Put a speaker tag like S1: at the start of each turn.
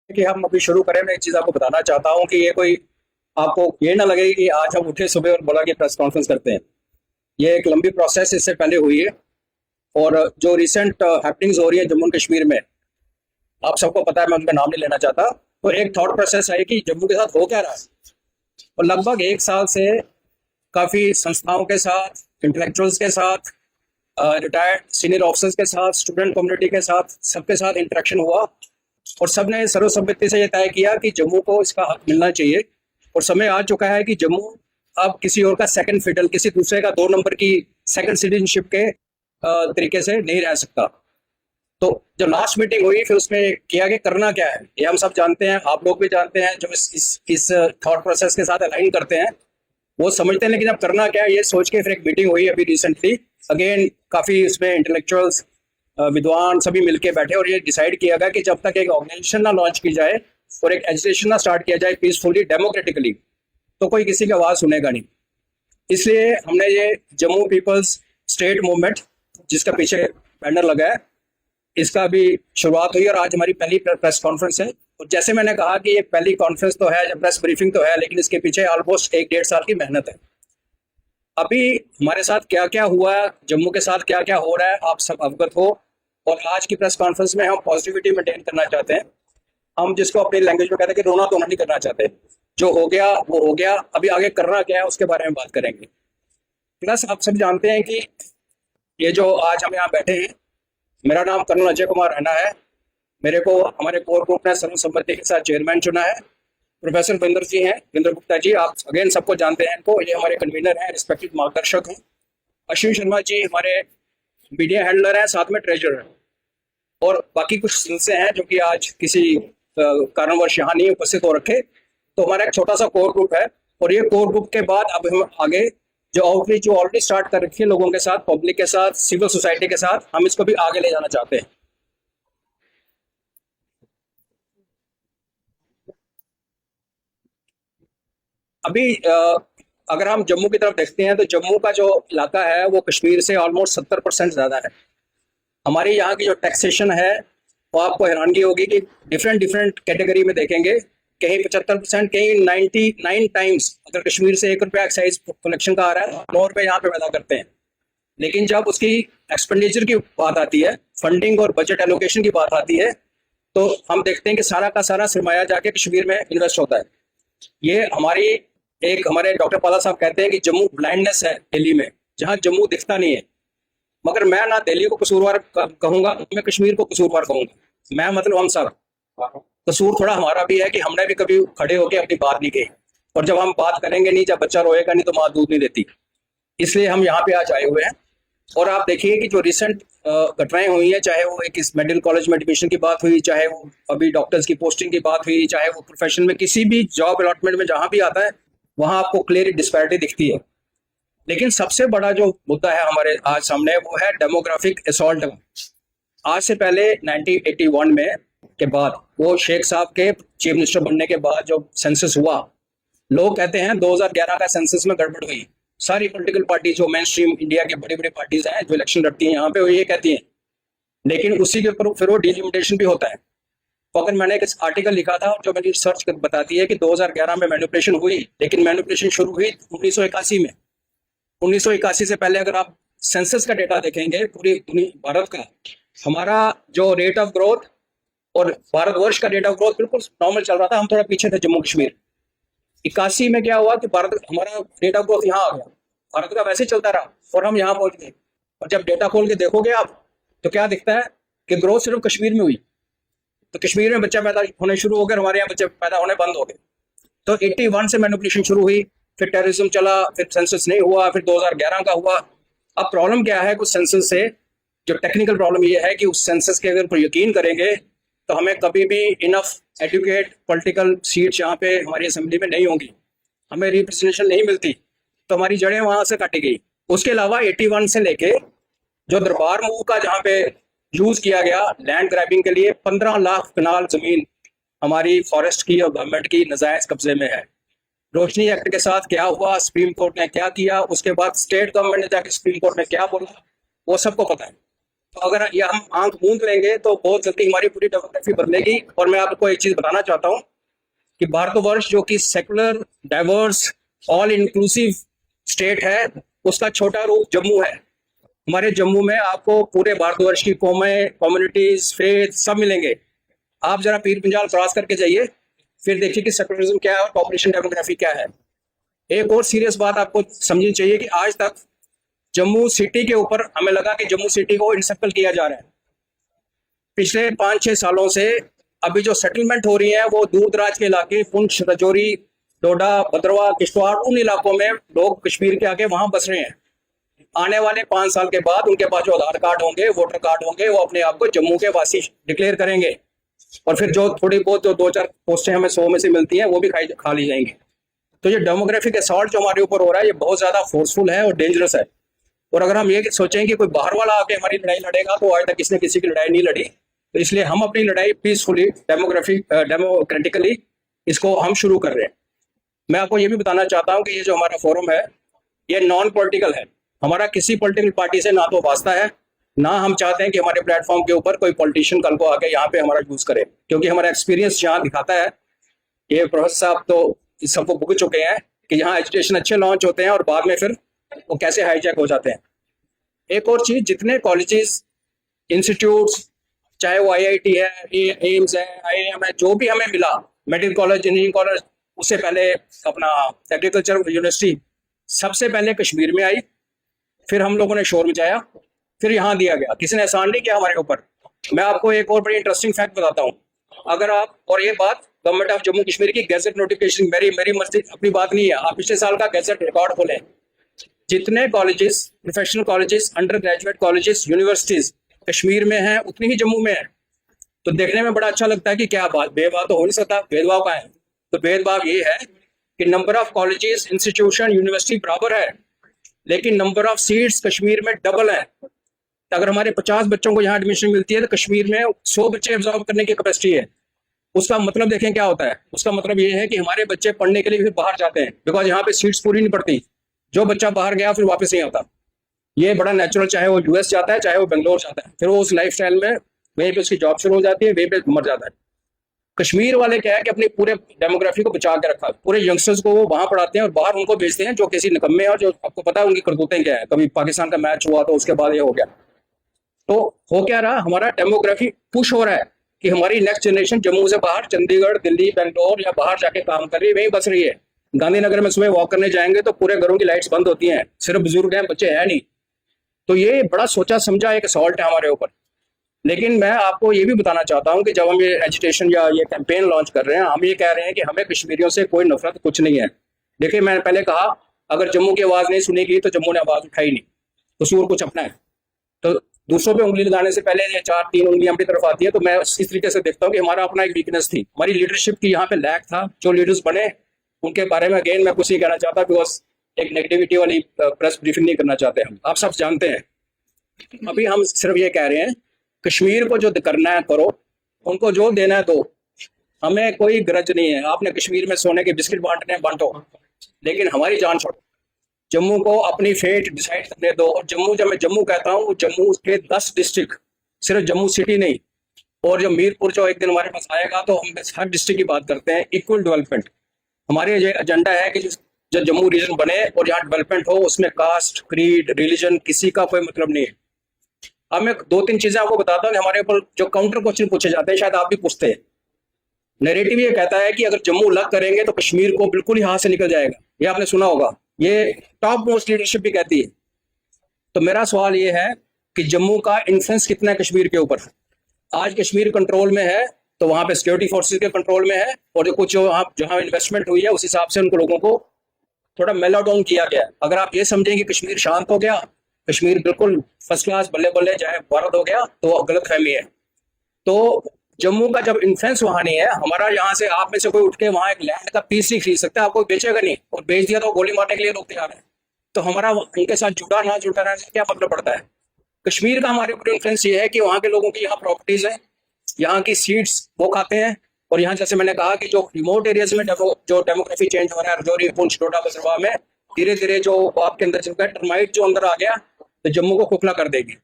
S1: कि हम अभी शुरू करें, मैं एक चीज आपको बताना चाहता हूँ कि ये कोई आपको ये ना लगे कि आज हम उठे सुबह और बोला कि प्रेस कॉन्फ्रेंस करते हैं। ये एक लंबी प्रोसेस इससे पहले हुई है। और जो रिसेंट हैपनिंग्स हो रही है जम्मू कश्मीर में, आप सबको पता है, मैं उनका नाम नहीं लेना चाहता। तो एक थॉट प्रोसेस है कि जम्मू के साथ हो क्या रहा है। और लगभग एक साल से काफी संस्थाओं के साथ, इंटेलेक्चुअल्स के साथ, रिटायर्ड सीनियर ऑफिसर्स के साथ, स्टूडेंट कम्युनिटी के साथ, सबके साथ इंटरेक्शन हुआ। और सबने सर्वसम्मति से यह तय किया कि जम्मू को इसका हक मिलना चाहिए। और समय आ चुका है कि जम्मू अब किसी और का सेकंड फिडल, किसी दूसरे का 2 नंबर की सेकंड सिटीजनशिप के तरीके से नहीं रह सकता। तो जो लास्ट मीटिंग हुई फिर उसमें किया कि करना क्या है, ये हम सब जानते हैं, आप लोग भी जानते हैं, जो इस थॉट प्रोसेस के साथ अलाइन करते हैं वो समझते हैं। लेकिन अब करना क्या है ये सोच के फिर एक मीटिंग हुई अभी रिसेंटली। अगेन काफी उसमें इंटेलेक्चुअल्स, विद्वान सभी मिलके बैठे और ये डिसाइड किया गया कि जब तक एक ऑर्गेनाइजेशन ना लॉन्च की जाए और एक एजुकेशन ना स्टार्ट किया जाए पीसफुली, डेमोक्रेटिकली, तो कोई किसी की आवाज सुनेगा नहीं। इसलिए हमने ये जम्मू पीपल्स स्टेट मूवमेंट, जिसका पीछे बैनर लगा है, इसका अभी शुरुआत हुई और आज हमारी पहली प्रेस कॉन्फ्रेंस है। और जैसे मैंने कहा कि ये पहली कॉन्फ्रेंस तो है, प्रेस ब्रीफिंग तो है, लेकिन इसके पीछे ऑलमोस्ट 1-1.5 साल की मेहनत है। अभी हमारे साथ क्या क्या हुआ है, जम्मू के साथ क्या क्या हो रहा है, आप सब अवगत हो। और आज की प्रेस कॉन्फ्रेंस में हम पॉजिटिविटी मेंटेन करना चाहते हैं। हम जिसको अपनी लैंग्वेज में कहते हैं कि रोना धोना नहीं करना चाहते। जो हो गया वो हो गया, अभी आगे करना क्या है उसके बारे में बात करेंगे। प्लस आप सब जानते हैं कि ये जो आज हम यहाँ बैठे हैं, मेरा नाम कर्नल अजय कुमार रैना है। मेरे को हमारे कोर ग्रुप ने सर्वसम्मति के साथ चेयरमैन चुना है। प्रोफेसर विंदर जी हैं, विंदर गुप्ता जी, आप अगेन सबको जानते हैं इनको, ये हमारे कन्वीनर हैं, रिस्पेक्टेड मार्गदर्शक हैं। अश्विन शर्मा जी हमारे मीडिया हैंडलर हैं, साथ में ट्रेजरर हैं। और बाकी कुछ सदस्य हैं जो कि आज किसी कारणवश यहाँ नहीं उपस्थित हो रखे। तो हमारा एक छोटा सा कोर ग्रुप है। और ये कोर ग्रुप के बाद अब हम आगे जो आउटरीच जो ऑलरेडी स्टार्ट कर रखी है लोगों के साथ, पब्लिक के साथ, सिविल सोसाइटी के साथ, हम इसको भी आगे ले जाना चाहते हैं। अभी अगर हम जम्मू की तरफ देखते हैं तो जम्मू का जो इलाका है वो कश्मीर से ऑलमोस्ट 70% ज्यादा है। हमारे यहाँ की जो टैक्सेशन है वो आपको हैरानगी होगी कि डिफरेंट डिफरेंट कैटेगरी में देखेंगे। कहीं 75%, कहीं 99 टाइम्स। अगर कश्मीर से 1 रुपया एक्साइज कलेक्शन का आ रहा है, 9 रुपये यहाँ पे पैदा करते हैं। लेकिन जब उसकी एक्सपेंडिचर की बात आती है, फंडिंग और बजट एलोकेशन की बात आती है, तो हम देखते हैं कि सारा का सारा सरमाया जाके कश्मीर में इन्वेस्ट होता है। ये हमारी एक हमारे डॉक्टर पाला साहब कहते हैं कि जम्मू ब्लाइंडनेस है दिल्ली में, जहाँ जम्मू दिखता नहीं है। मगर मैं ना दिल्ली को कसूरवार कहूंगा, मैं कश्मीर को कसूरवार कहूंगा। मैं मतलब हम सब, कसूर थोड़ा हमारा भी है कि हमने भी कभी खड़े होकर अपनी बात नहीं कही। और जब हम बात करेंगे नहीं, जब बच्चा रोएगा नहीं तो माँ दूध नहीं देती। इसलिए हम यहाँ पे आज आए हुए हैं। और आप देखिए कि जो रिसेंट घटनाएं हुई है, चाहे वो एक इस मेडिकल कॉलेज में एडमिशन की बात हुई, चाहे वो अभी डॉक्टर्स की पोस्टिंग की बात हुई, चाहे वो प्रोफेशन में किसी भी जॉब अलॉटमेंट में जहां भी आता है, वहां आपको क्लियर डिस्पैरिटी दिखती है। लेकिन सबसे बड़ा जो मुद्दा है हमारे आज सामने, वो है डेमोग्राफिक असॉल्ट। आज से पहले 1981 में के बाद, वो शेख साहब के चीफ मिनिस्टर बनने के बाद जो सेंसस हुआ, लोग कहते हैं 2011 का सेंसस में गड़बड़ हुई। सारी पॉलिटिकल पार्टी जो मेन स्ट्रीम इंडिया की बड़ी बड़ी पार्टीज हैं जो इलेक्शन लड़ती हैं यहाँ पे, वो ये कहती हैं। लेकिन उसी के ऊपर फिर वो डिलिमिटेशन भी होता है। तो अगर मैंने एक आर्टिकल लिखा था जो मेरी रिसर्च बताती है कि 2011 में मैनिपुलेशन हुई, लेकिन मैनिपुलेशन शुरू हुई 1981 में। 1981 से पहले अगर आप सेंसस का डेटा देखेंगे पूरी भारत का, हमारा जो रेट ऑफ ग्रोथ और भारतवर्ष का रेट ऑफ ग्रोथ बिल्कुल नॉर्मल चल रहा था। हम थोड़ा पीछे थे जम्मू कश्मीर। 81 में क्या हुआ कि भारत, हमारा रेट ऑफ ग्रोथ यहाँ आ गया, भारत का वैसे चलता रहा और हम यहाँ पहुंच गए। और जब डेटा खोल के देखोगे आप, तो क्या दिखता है कि ग्रोथ सिर्फ कश्मीर में हुई। तो कश्मीर में बच्चा पैदा होने शुरू हो गए, हमारे यहाँ बच्चे पैदा होने बंद हो गए। तो 81 से मैनिपुलेशन शुरू हुई, फिर टेररिज्म चला, फिर सेंसस नहीं हुआ, फिर 2011 का हुआ। अब प्रॉब्लम क्या है कुछ सेंसस से, जो टेक्निकल प्रॉब्लम ये है कि उस सेंसस के अगर यकीन करेंगे तो हमें कभी भी इनफ एडुकेट पॉलिटिकल सीट्स यहाँ पे हमारी असेंबली में नहीं होंगी, हमें रिप्रेजेंटेशन नहीं मिलती, तो हमारी जड़ें वहां से काटी गई। उसके अलावा 81 से लेके जो दरबार मूव का जहाँ पे यूज किया गया लैंड ग्रैबिंग के लिए, 15 लाख कनाल जमीन हमारी फॉरेस्ट की और गवर्नमेंट की नजायज कब्जे में है। रोशनी एक्ट के साथ क्या हुआ, सुप्रीम कोर्ट ने क्या किया, उसके बाद स्टेट गवर्नमेंट ने जाके सुप्रीम कोर्ट में क्या बोला, वो सबको पता है। तो अगर ये हम आंख मूंद लेंगे तो बहुत जल्दी हमारी पूरी डेमोग्राफी बदलेगी। और मैं आपको एक चीज बताना चाहता हूँ कि भारतवर्ष जो कि secular, diverse, all inclusive state है, उसका छोटा रूप जम्मू है। हमारे जम्मू में आपको पूरे भारतवर्ष की कौमें, कम्युनिटीज, फेथ सब मिलेंगे। आप जरा पीर पंजाल क्रॉस करके जाइए, फिर देखिए कि सेकुलरिज्म क्या है और पॉपुलेशन डेमोग्राफी क्या है। एक और सीरियस बात आपको समझनी चाहिए कि आज तक जम्मू सिटी के ऊपर हमें लगा कि जम्मू सिटी को इंसर्कल किया जा रहा है। पिछले 5-6 सालों से अभी जो सेटलमेंट हो रही है वो दूर दराज के इलाके, पुंछ, राजौरी, डोडा, भद्रवाह, किश्तवाड़, उन इलाकों में लोग कश्मीर के आगे वहां बस रहे हैं। आने वाले 5 साल के बाद उनके पास जो आधार कार्ड होंगे, वोटर कार्ड होंगे, वो अपने आप को जम्मू के वासी डिक्लेयर करेंगे। और फिर जो थोड़ी बहुत जो 2-4 पोस्टें हमें 100 में से मिलती हैं वो भी खा ली जाएंगी। तो ये डेमोग्राफिक असॉल्ट जो हमारे ऊपर हो रहा है ये बहुत ज्यादा फोर्सफुल है और डेंजरस है। और अगर हम ये सोचें कि कोई बाहर वाला आके हमारी लड़ाई लड़ेगा तो आज तक किसी ने किसी की लड़ाई नहीं लड़ी। तो इसलिए हम अपनी लड़ाई पीसफुली, डेमोक्रेटिकली इसको हम शुरू कर रहे हैं। मैं आपको ये भी बताना चाहता हूँ कि ये जो हमारा फोरम है ये नॉन पॉलिटिकल है। हमारा किसी पॉलिटिकल पार्टी से ना तो वास्ता है, ना हम चाहते हैं कि हमारे प्लेटफॉर्म के ऊपर कोई पॉलिटिशियन कल को आके यहाँ पे हमारा यूज करे, क्योंकि हमारा एक्सपीरियंस यहाँ दिखाता है, ये प्रोफेसर साहब तो इस सबको भुग चुके हैं कि यहाँ एजुकेशन अच्छे लॉन्च होते हैं और बाद में फिर वो कैसे हाईजैक हो जाते हैं। एक और चीज, जितने कॉलेजेस, इंस्टीट्यूट्स, चाहे वो आईआईटी है, एम्स है, आईआईएम है, जो भी हमें मिला, मेडिकल कॉलेज, इंजीनियरिंग कॉलेज, उससे पहले अपना एग्रीकल्चर यूनिवर्सिटी, सबसे पहले कश्मीर में आई, फिर हम लोगों ने शोर मचाया, फिर यहाँ दिया गया। किसी ने एहसान नहीं किया हमारे ऊपर। मैं आपको एक और बड़ी इंटरेस्टिंग फैक्ट बताता हूँ। अगर आप, और ये बात गवर्नमेंट ऑफ जम्मू कश्मीर की गैजेट नोटिफिकेशन, मेरी मर्जी, अपनी बात नहीं है, आप पिछले साल का गैजेट रिकॉर्ड खोलें, जितने colleges, professional colleges, under graduate colleges, universities Kashmir में हैं उतनी ही जम्मू में है। तो देखने में बड़ा अच्छा लगता है कि क्या बात, भेदभाव तो हो नहीं सकता, भेदभाव का है। तो भेदभाव ये है कि number of colleges, institution, university बराबर है, लेकिन नंबर ऑफ सीट्स कश्मीर में डबल है। तो अगर हमारे 50 बच्चों को यहाँ एडमिशन मिलती है तो कश्मीर में 100 बच्चे एब्जॉर्ब करने की कैपेसिटी है। उसका मतलब देखें क्या होता है। उसका मतलब ये है कि हमारे बच्चे पढ़ने के लिए भी बाहर जाते हैं, बिकॉज यहाँ पे सीट्स पूरी नहीं पड़ती। जो बच्चा बाहर गया फिर वापस नहीं आता। ये बड़ा नेचुरल, चाहे वो यूएस जाता है, चाहे वो बेंगलोर जाता है, फिर वो उस लाइफ स्टाइल में वहीं पे उसकी जॉब शुरू हो जाती है, वहीं पे मर जाता है। कश्मीर वाले क्या है कि अपनी पूरे डेमोग्राफी को बचा के रखा, पूरे यंगस्टर्स को वो वहां पढ़ाते हैं और बाहर उनको भेजते हैं जो किसी निकम्मे हैं और जो आपको पता है उनकी करतूतें क्या है। कभी पाकिस्तान का मैच हुआ तो उसके बाद ये हो गया। तो हो क्या रहा, हमारा डेमोग्राफी पुश हो रहा है कि हमारी नेक्स्ट जनरेशन जम्मू से बाहर चंडीगढ़, दिल्ली, बेंगलोर या बाहर जाके काम कर रही है, वहीं बस रही है। गांधीनगर में सुबह वॉक करने जाएंगे तो पूरे घरों की लाइट्स बंद होती हैं, सिर्फ बुजुर्ग हैं, बच्चे हैं नहीं। तो ये बड़ा सोचा समझा एक असॉल्ट है हमारे ऊपर। लेकिन मैं आपको ये भी बताना चाहता हूँ कि जब हम ये एजिटेशन या ये कैंपेन लॉन्च कर रहे हैं, हम ये कह रहे हैं कि हमें कश्मीरियों से कोई नफरत कुछ नहीं है। देखिए, मैंने पहले कहा अगर जम्मू की आवाज नहीं सुनेगी तो जम्मू ने आवाज उठाई नहीं, कसूर कुछ अपना है। तो दूसरों पे उंगली लगाने से पहले ये 4-3 उंगलियां अपनी तरफ आती है। तो मैं इस तरीके से देखता हूँ कि हमारा अपना एक वीकनेस थी, हमारी लीडरशिप की यहाँ पे लैक था। जो लीडर्स बने उनके बारे में अगेन मैं कुछ नहीं कहना चाहता, बिकॉज एक नेगेटिविटी वाली प्रेस ब्रीफिंग नहीं करना चाहते हम, आप सब जानते हैं। अभी हम सिर्फ ये कह रहे हैं कश्मीर को जो करना है करो, उनको जो देना है दो, हमें कोई गरज नहीं है। आपने कश्मीर में सोने के बिस्किट बांटने हैं बांटो, लेकिन हमारी जान छोड़ो। जम्मू को अपनी फेट डिसाइड करने दो। और जम्मू, जब मैं जम्मू कहता हूँ, जम्मू के 10 डिस्ट्रिक्ट, सिर्फ जम्मू सिटी नहीं। और जब मीरपुर जो एक दिन हमारे पास आएगा तो हम हर डिस्ट्रिक्ट की बात करते हैं, इक्वल डेवलपमेंट। हमारे ये एजेंडा है कि जो जम्मू रीजन बने और यहाँ डेवलपमेंट हो, उसमें कास्ट, क्रीड, रिलीजन किसी का कोई मतलब नहीं है। अब मैं 2-3 चीजें आपको बताता हूँ कि हमारे ऊपर जो काउंटर क्वेश्चन पूछे जाते हैं, शायद आप भी पूछते हैं। नैरेटिव ये कहता है कि अगर जम्मू अलग करेंगे तो कश्मीर को बिल्कुल ही हाथ से निकल जाएगा। ये आपने सुना होगा, ये टॉप मोस्ट लीडरशिप भी कहती है। तो मेरा सवाल ये है कि जम्मू का इन्फ्लुएंस कितना है कश्मीर के ऊपर। आज कश्मीर कंट्रोल में है तो वहां पे सिक्योरिटी फोर्सेस के कंट्रोल में है, और जो कुछ जहां इन्वेस्टमेंट हुई है उस हिसाब से उनको लोगों को थोड़ा मेलो डाउन किया गया। अगर आप ये समझें कि कश्मीर शांत हो गया, कश्मीर बिल्कुल फर्स्ट क्लास बल्ले बल्ले चाहे भारत हो गया, तो गलत फहमी है। तो जम्मू का जब इन्फ्लुएंस वहां नहीं है, हमारा यहाँ से आप में से कोई उठ के वहां एक लैंड का पीस नहीं खरीद सकता, आपको बेचेगा नहीं, और बेच दिया तो गोली मारने के लिए लोग तैयार हैं। तो हमारा उनके साथ जुड़ा ना जुड़ा रहने से क्या मतलब पड़ता है। कश्मीर का हमारे ऊपर इन्फ्लुएंस ये है कि वहाँ के लोगों की यहाँ प्रॉपर्टीज है, यहाँ की सीट्स वो खाते हैं। और यहाँ जैसे मैंने कहा कि जो रिमोट एरियाज में जो डेमोग्राफी चेंज हो रहा है, राजौरी, पुंछ, डोडा, भद्रवाह में धीरे धीरे जो आपके अंदर चल रहा है, टर्माइट जो अंदर आ गया तो जम्मू को खोखला कर देगी।